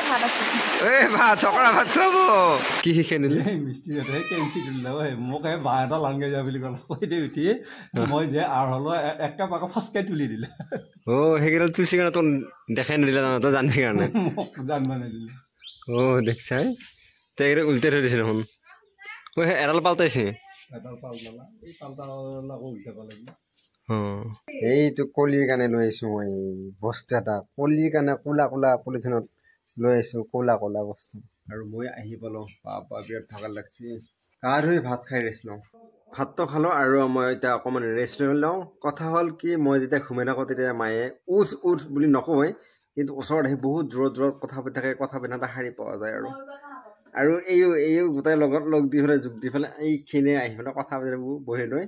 ভাত আছে এই ভাত চকৰা ভাত খুৱাব কি খেনিলে মিষ্টি এটা কেঞ্চি দিলে মোক এই বাঁহ এটা লাংগে যা বুলি ক'লে কৈ দি উঠি মই যে আৰু হ'লেও এক কাপ আকৌ ফচকাই তুলি দিলে সেইকেইটা তুলসী কাৰণে তোৰ দেখাই নিদিলে তই জানিবি কাৰণে মোক জানিব নিদিলে দেখিছাই তেখেতে উল্টাই থৈ দিছে দেখোন এডাল পাল্টাইছে এডাল পাল্টালা এই পাল্টালা আকৌ উল্টা পালে এইটো কলিৰ কাৰণে লৈ আহিছো মই বস্তু এটা কলিৰ কাৰণে কোলা কোলা পলিথিনত লৈ আহিছো কোলা কোলা বস্তু আৰু মই আহি পালো বাপা বিৰাট ভাগৰ লাগছি গা ধুই ভাত খাই ৰেষ্ট লওঁ ভাতটো খালো আৰু মই এতিয়া অকণমান ৰেষ্ট লৈ লওঁ কথা হ'ল কি মই যেতিয়া ঘুমাই থাকোঁ তেতিয়া মায়ে উঠ বুলি নকয় কিন্তু ওচৰত আহি বহুত দূৰত কথা পাতি থাকে কথা পাতি এটা শাৰী পোৱা যায় আৰু এই গোটাই লগত লগ দি পেলাই যোগ দি পেলাই এইখিনিয়ে আহি পেলাই কথা পাতি বহি লৈ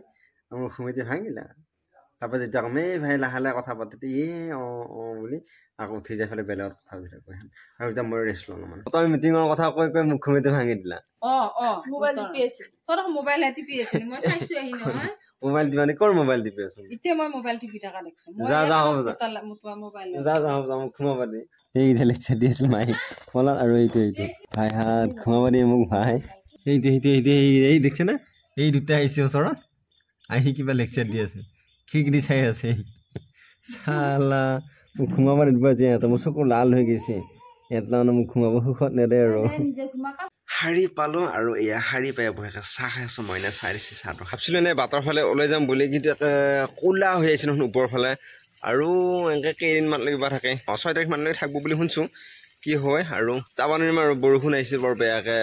মোৰ ঘুমাইতে ভাঙিলা তাৰপৰা যেতিয়া কম এই ভাই লাহে লাহে কথা পাতি বুলি আকৌ উঠি যাই পেলাই বেলেগত কথা পাতি থাকোঁ আৰু এতিয়া মই ৰেষ্ট লওঁ মানে তই মিটিঙৰ কথা কৈ কৈ মোক ঘুমাইতে ভাঙি দিলা মোবাইল টিপি আছিল মই চাইছো আহি নহয় মোবাইল টিপি মানে কৰ মোবাইল টিপি আছো এতিয়া মই মোবাইল টিপি থকা দেখছো যা মোক ঘুমাবা দে এইকেইটা লেকচাৰ দি আছিল মায়ে কলাত আৰু এইটো ভাই হাত ঘুমাবা দিয়ে মোক ভাই এইটো এই দেখিছে না এই দুটা আহিছে ওচৰত আহি কিবা লেকচাৰ দি আছে খিৰিকি চাই আছে চালা মোক ঘুমাব নিদিব যে মোৰ চকু লাল হৈ গৈছে এটা মানে মোক ঘুমাব সুখত নেদে আৰু শাৰী পালোঁ আৰু এয়া শাৰী পাই বহে চাহ খাই আছোঁ মইনা চাই দিছে চাহটো ভাবছিলোঁ এনে বাটৰ ফালে ওলাই যাম বুলি কিন্তু ক'লা হৈ আহিছে নহয় ওপৰৰ ফালে আৰু এনেকৈ কেইদিনমানলৈকে কিবা থাকে 6 তাৰিখমানলৈকে থাকিব বুলি শুনিছোঁ কি হয় আৰু যাব নোৱাৰিম আৰু বৰষুণ আহিছে বৰ বেয়াকৈ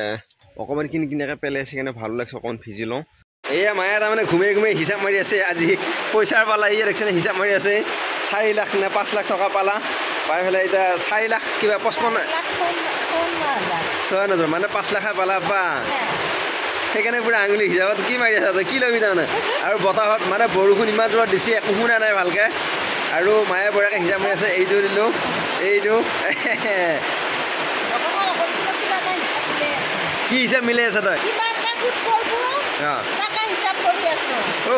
অকণমান কিনকিনাকৈ পেলাইছে কাৰণে ভালো লাগিছে অকণমান ভিজি লওঁ এয়া মায়ে তাৰমানে ঘুমাই হিচাপ মাৰি আছে আজি পইচাৰ পালা ইয়ে দেখিছেনে হিচাপ মাৰি আছে 4 লাখ নে 5 লাখ টকা পালা পাই পেলাই এতিয়া 4 লাখ কিবা 55 6,000 মানে 5 লাখ পালা পা সেইকাৰণে পুৰা আঙুলি হিচাপত কি মাৰি আছা তই কি ল'বি তাৰমানে আৰু বতাহত মানে বৰষুণ ইমান জোৰত দিছে একো শুনা নাই ভালকৈ আৰু মায়ে বঢ়িয়াকৈ হিচাপ মাৰি আছে এইটো দিলোঁ এইটো কি হিচাপ মিলাই আছা তই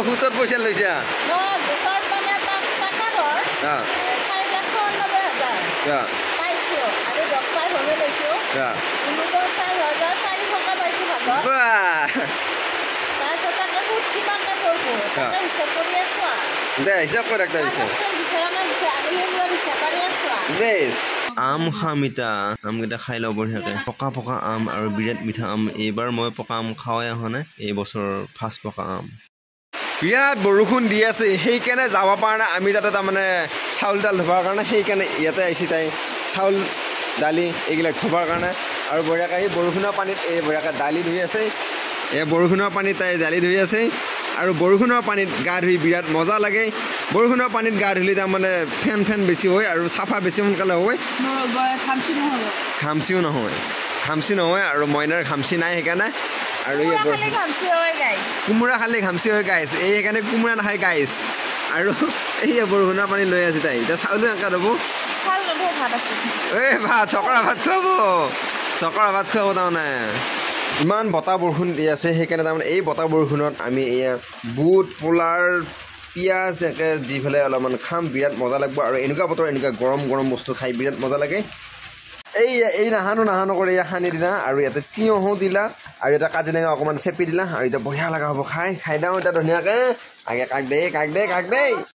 সুতত পইচা লৈছা হিচাপ কৰি আম খাম এতিয়া আমকেইটা খাই লওঁ বঢ়িয়াকৈ পকা আম আৰু বিৰাট মিঠা আম এইবাৰ মই পকা আম খাওঁই অহা নাই এই বছৰৰ ফাৰ্ষ্ট পকা আম বিৰাট বৰষুণ দি আছে সেইকাৰণে যাব পৰা নাই আমি তাতে তাৰমানে চাউল দাল ধোৱাৰ কাৰণে সেইকাৰণে ইয়াতে আহিছে তাই চাউল দালি এইবিলাক ধোৱাৰ কাৰণে আৰু বঢ়িয়াকৈ এই বৰষুণৰ পানীত এই বঢ়িয়াকৈ দালি ধুই আছে এই বৰষুণৰ পানীত তাই দালি ধুই আছে আৰু বৰষুণৰ পানীত গা ধুই বিৰাট মজা লাগে বৰষুণৰ পানীত গা ধুলে তাৰমানে ফেন বেছি হয় আৰু চাফা বেছি সোনকালে হয় ঘামচি নহয় আৰু মইনাৰ ঘামচি নাই সেইকাৰণে আৰু কোমোৰা খালে ঘামচি হয় গাইছ এই সেইকাৰণে কোমোৰা নাখায় গাইছ আৰু এই বৰষুণৰ পানী লৈ আছে তাই এতিয়া চাউলো এনেকৈ ল'ব এই ভাত চকৰা ভাত খুৱাব তাৰমানে ইমান বতাহ বৰষুণ দি আছে সেইকাৰণে তাৰমানে এই বতাহ বৰষুণত আমি এয়া বুট পোলাৰ পিঁয়াজ এনেকৈ দি পেলাই অলপমান খাম বিৰাট মজা লাগিব আৰু এনেকুৱা বতৰ এনেকুৱা গৰম বস্তু খাই বিৰাট মজা লাগে এই নাহানো কৰি এয়া সানি দিলা আৰু ইয়াতে তিয়ঁহো দিলা আৰু এটা কাজিনেঙা অকণমান চেপি দিলা আৰু এতিয়া বঢ়িয়া লগা হ'ব খাই দিওঁ এতিয়া ধুনীয়াকৈ আগে কাক দে